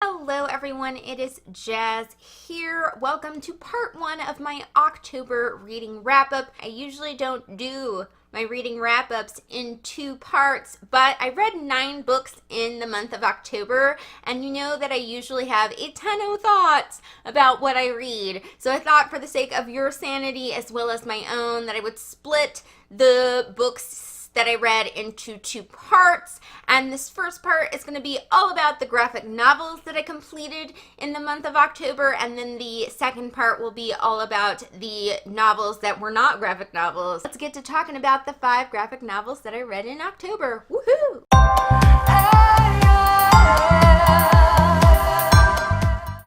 Hello everyone, it is Jazz here. Welcome to part one of my October reading wrap-up. I usually don't do my reading wrap-ups in two parts, but I read 9 books in the month of October, and you know that I usually have a ton of thoughts about what I read. So I thought for the sake of your sanity as well as my own that I would split the books that I read into 2 parts, and this first part is going to be all about the graphic novels that I completed in the month of October, and then the second part will be all about the novels that were not graphic novels. Let's get to talking about the 5 graphic novels that I read in October. Woohoo!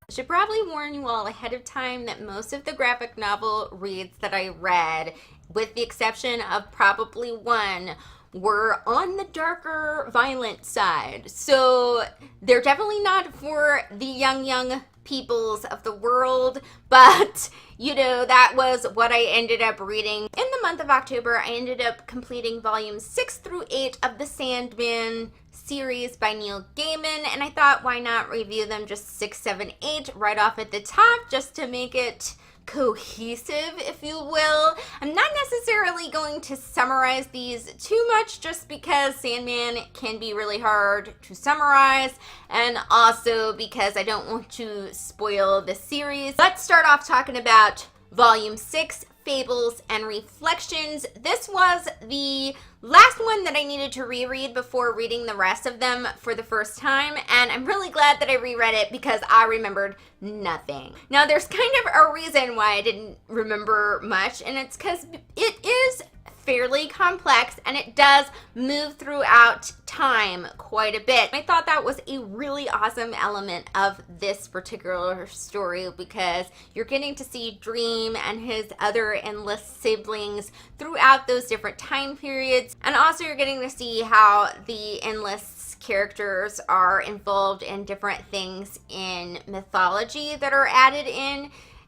I should probably warn you all ahead of time that most of the graphic novel reads that I read, with the exception of probably one, were on the darker, violent side. So they're definitely not for the young peoples of the world, but you know, that was what I ended up reading. In the month of October, I ended up completing volumes 6 through 8 of the Sandman series by Neil Gaiman, and I thought, why not review them just 6, 7, 8 right off at the top, just to make it cohesive, if you will. I'm not necessarily going to summarize these too much, just because Sandman can be really hard to summarize, and also because I don't want to spoil the series. Let's start off talking about Volume 6, Fables and Reflections. This was the last one that I needed to reread before reading the rest of them for the first time, and I'm really glad that I reread it because I remembered nothing. Now, there's kind of a reason why I didn't remember much, and it's because it is fairly complex and it does move throughout time quite a bit. I thought that was a really awesome element of this particular story because you're getting to see Dream and his other endless siblings throughout those different time periods, and also you're getting to see how the endless characters are involved in different things in mythology that are added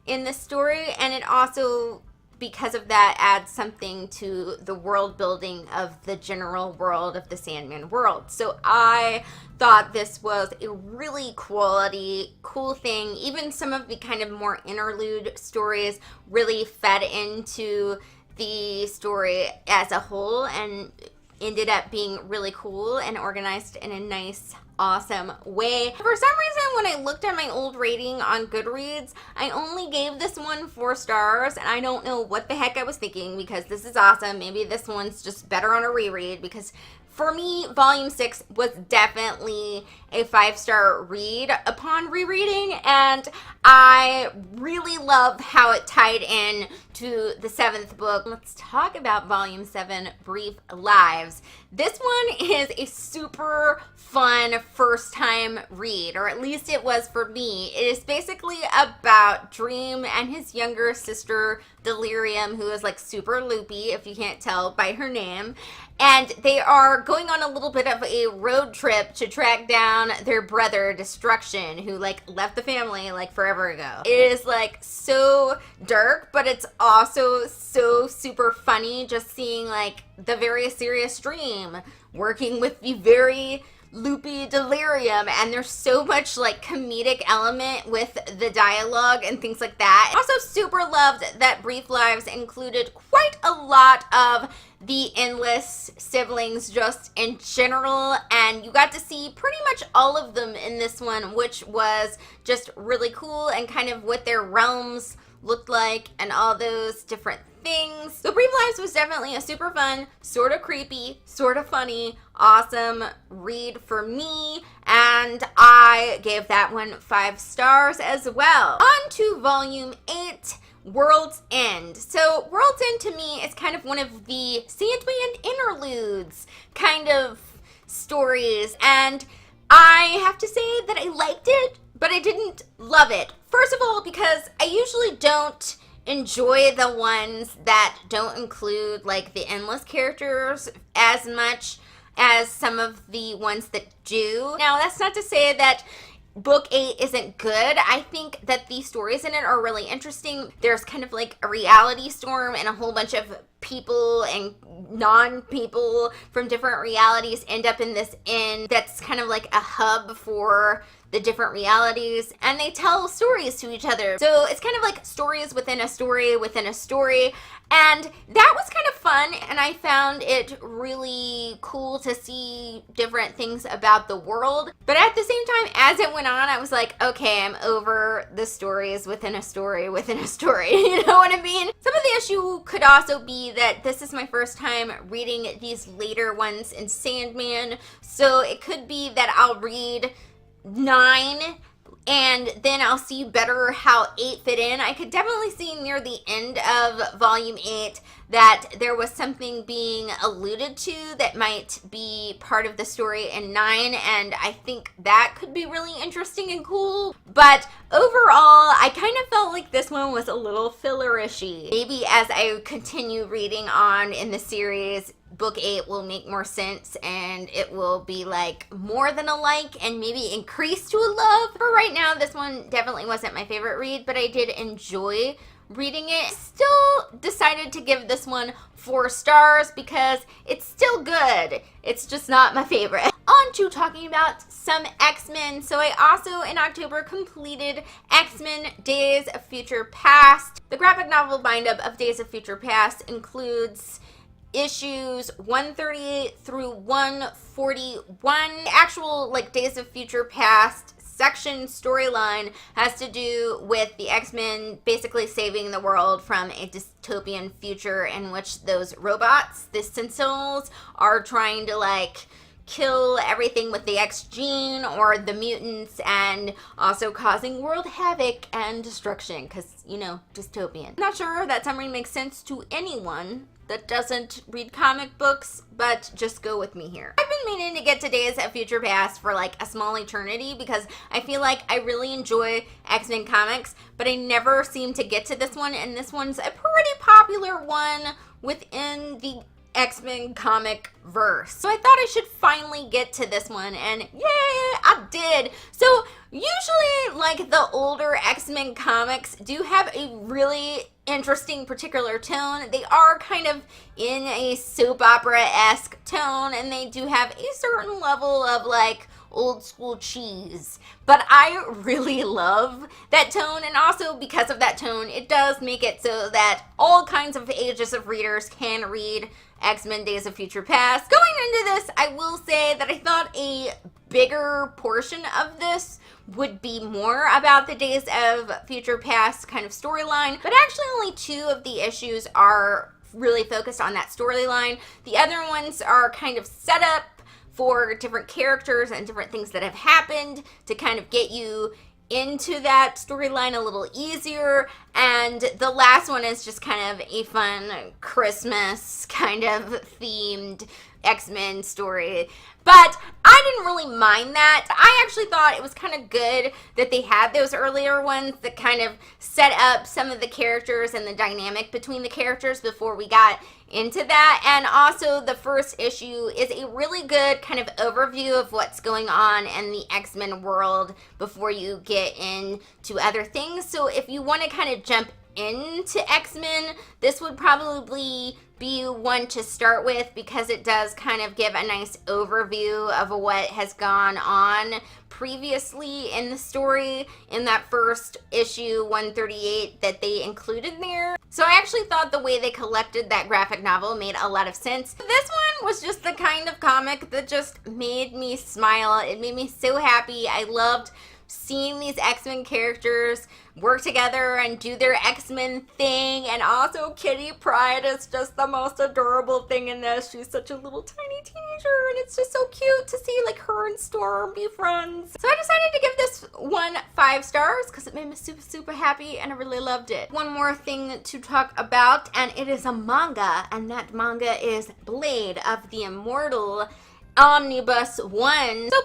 in the story, and it also, because of that, adds something to the world building of the general world of the Sandman world. So I thought this was a really cool thing. Even some of the kind of more interlude stories really fed into the story as a whole and ended up being really cool and organized in a nice, awesome way. For some reason, when I looked at my old rating on Goodreads, I only gave this one 4 stars, and I don't know what the heck I was thinking, because this is awesome. Maybe this one's just better on a reread, because for me, Volume 6 was definitely a 5-star read upon rereading, and I really love how it tied in to the 7th book. Let's talk about Volume 7, Brief Lives. This one is a super fun first-time read, or at least it was for me. It is basically about Dream and his younger sister, Delirium, who is like super loopy, if you can't tell by her name, and they are going on a little bit of a road trip to track down their brother, Destruction, who like left the family like forever ago. It is like so dark, but it's also so super funny, just seeing like the very serious Dream working with the very loopy Delirium, and there's so much like comedic element with the dialogue and things like that. Also super loved that Brief Lives included quite a lot of the endless siblings just in general, and you got to see pretty much all of them in this one, which was just really cool, and kind of what their realms looked like and all those different things. So Brief Lives was definitely a super fun, sort of creepy, sort of funny, awesome read for me, and I gave that one 5 stars as well. On to Volume 8, World's End. So World's End to me is kind of one of the Sandman interludes kind of stories, and I have to say that I liked it, but I didn't love it. First of all, because I usually don't enjoy the ones that don't include like the endless characters as much as some of the ones that do. Now, that's not to say that Book 8 isn't good. I think that the stories in it are really interesting. There's kind of like a reality storm, and a whole bunch of people and non-people from different realities end up in this inn that's kind of like a hub for the different realities, and they tell stories to each other. So it's kind of like stories within a story within a story. And that was kind of fun, and I found it really cool to see different things about the world. But at the same time, as it went on, I was like, okay, I'm over the stories within a story within a story. You know what I mean? Some of the issue could also be that this is my first time reading these later ones in Sandman. So it could be that I'll read 9 and then I'll see better how 8 fit in. I could definitely see near the end of volume 8 that there was something being alluded to that might be part of the story in 9, and I think that could be really interesting and cool. But overall, I kind of felt like this one was a little filler-ishy. Maybe as I continue reading on in the series, book 8 will make more sense and it will be like more than a like and maybe increase to a love. For right now, this one definitely wasn't my favorite read, but I did enjoy reading it. Still decided to give this one 4 stars because it's still good. It's just not my favorite. On to talking about some X-Men. So I also in October completed X-Men Days of Future Past. The graphic novel bind-up of Days of Future Past includes issues 138 through 141. The actual like Days of Future Past section storyline has to do with the X-Men basically saving the world from a dystopian future in which those robots, the Sentinels, are trying to like kill everything with the X gene or the mutants, and also causing world havoc and destruction because, you know, dystopian. I'm not sure that summary makes sense to anyone that doesn't read comic books, but just go with me here. I've been meaning to get to Days of Future Past for like a small eternity because I feel like I really enjoy X-Men comics, but I never seem to get to this one, and this one's a pretty popular one within the X-Men comic verse. So I thought I should finally get to this one, and yeah, I did. So usually like the older X-Men comics do have a really interesting particular tone. They are kind of in a soap opera-esque tone, and they do have a certain level of like old school cheese, but I really love that tone, and also because of that tone it does make it so that all kinds of ages of readers can read X-Men Days of Future Past. Going into this, I will say that I thought a bigger portion of this would be more about the Days of Future Past kind of storyline, but actually only 2 of the issues are really focused on that storyline. The other ones are kind of set up for different characters and different things that have happened to kind of get you into that storyline a little easier, and the last one is just kind of a fun Christmas kind of themed X-Men story. But I didn't really mind that. I actually thought it was kind of good that they had those earlier ones that kind of set up some of the characters and the dynamic between the characters before we got into that. And also the first issue is a really good kind of overview of what's going on in the X-Men world before you get into other things. So if you want to kind of jump into X-Men, this would probably be one to start with because it does kind of give a nice overview of what has gone on previously in the story in that first issue 138 that they included there. So I actually thought the way they collected that graphic novel made a lot of sense. This one was just the kind of comic that just made me smile. It made me so happy. I loved seeing these X-Men characters work together and do their X-Men thing, and also Kitty Pryde is just the most adorable thing in this. She's such a little tiny teenager, and it's just so cute to see like her and Storm be friends. So I decided to give this one 5 stars because it made me super happy and I really loved it. One more thing to talk about, and it is a manga, and that manga is Blade of the Immortal Omnibus 1. So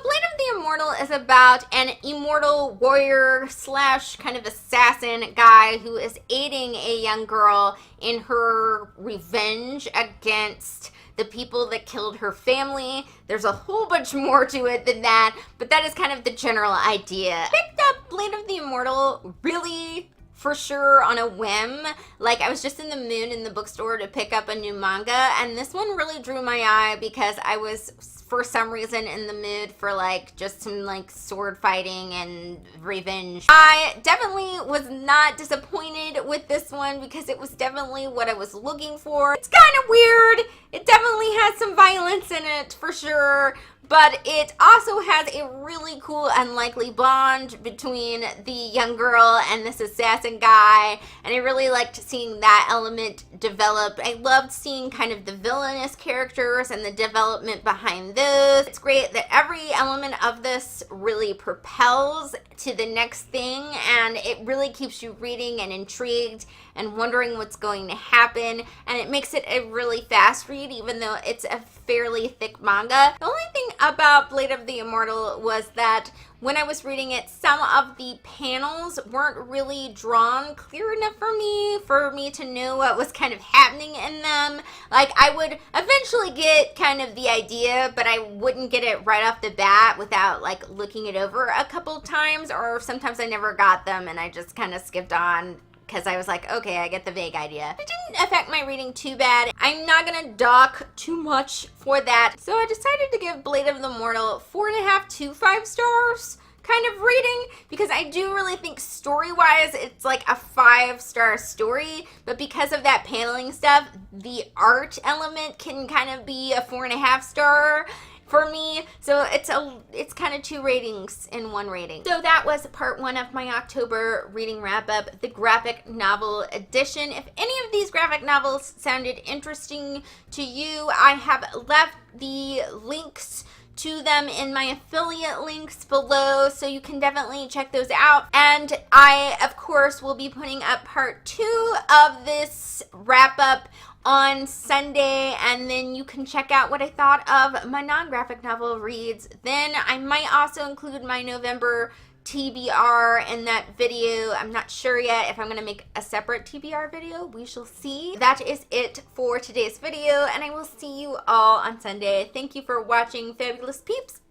Blade of the Immortal is about an immortal warrior slash kind of assassin guy who is aiding a young girl in her revenge against the people that killed her family. There's a whole bunch more to it than that, but that is kind of the general idea. Picked up Blade of the Immortal really for sure on a whim. Like, I was just in the mood in the bookstore to pick up a new manga, and this one really drew my eye because I was, for some reason, in the mood for like just some like sword fighting and revenge. I definitely was not disappointed with this one because it was definitely what I was looking for. It's kind of weird. It definitely has some violence in it for sure, but it also has a really cool unlikely bond between the young girl and this assassin guy, and I really liked seeing that element develop. I loved seeing kind of the villainous characters and the development behind those. It's great that every element of this really propels to the next thing, and it really keeps you reading and intrigued and wondering what's going to happen, and it makes it a really fast read even though it's a fairly thick manga. The only thing about Blade of the Immortal was that when I was reading it, some of the panels weren't really drawn clear enough for me to know what was kind of happening in them. Like, I would eventually get kind of the idea, but I wouldn't get it right off the bat without like looking it over a couple times, or sometimes I never got them and I just kind of skipped on because I was like, okay, I get the vague idea. It didn't affect my reading too bad. I'm not gonna dock too much for that. So I decided to give Blade of the Immortal 4.5 to 5 stars kind of rating, because I do really think story-wise it's like a 5-star story, but because of that paneling stuff, the art element can kind of be a 4.5 star for me. So it's kind of 2 ratings in 1 rating. So that was part 1 of my October reading wrap up, the graphic novel edition. If any of these graphic novels sounded interesting to you, I have left the links to them in my affiliate links below, so you can definitely check those out. And I, of course, will be putting up part 2 of this wrap up on Sunday, and then you can check out what I thought of my non-graphic novel reads. Then I might also include my November TBR in that video. I'm not sure yet if I'm going to make a separate TBR video. We shall see. That is it for today's video, and I will see you all on Sunday. Thank you for watching, fabulous peeps.